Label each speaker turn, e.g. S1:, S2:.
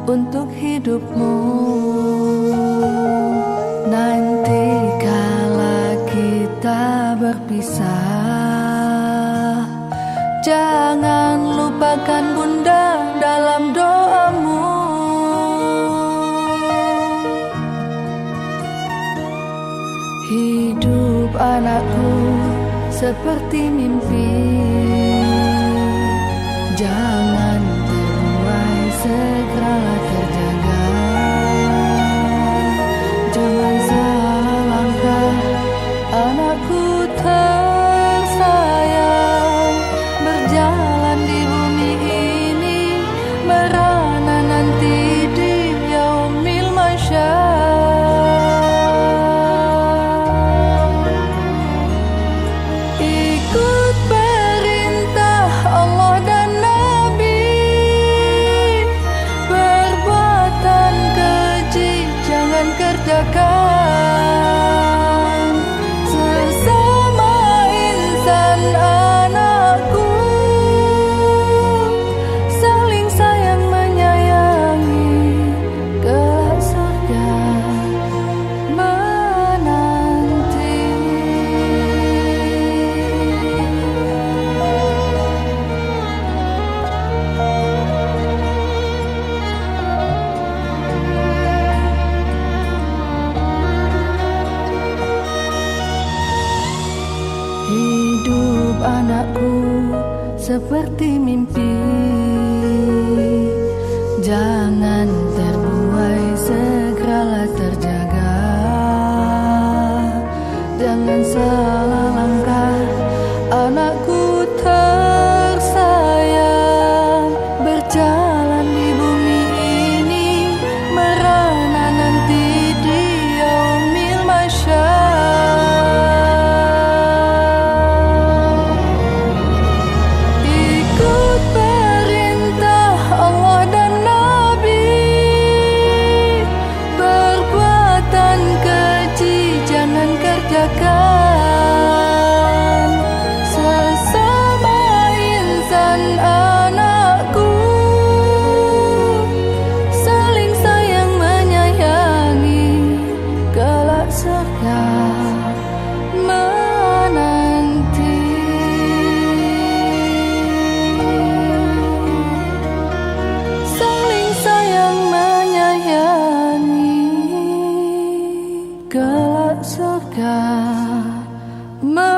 S1: untuk hidupmu. Nanti kala kita berpisah, jangan lupakan Bunda dalam doamu. Hidup anakku seperti mimpi, jangan terbuai, segeralah terjaga. Jangan salah langkah, anakku tersayang. Berjalan di bumi ini, merana nanti di yaumil mahsyar. Ikut perintah Allah dan Nabi, perbuatan keji jangan kerjakan. Sesama insan anakku, saling sayang menyayangi, kelak surga menanti. Hidup anakku seperti mimpi, jangan terbuai, segeralah terjaga. Jangan salah langkah, anakku tersayang. Berjalan di bumi ini, merana nanti di yaumil mahsyar. Ikut perintah Allah dan Nabi, perbuatan keji jangan kerjakan. Sesama insan anakku, saling sayang menyayangi, kelak surga menanti. Saling sayang menyayangi, kelak surga menanti.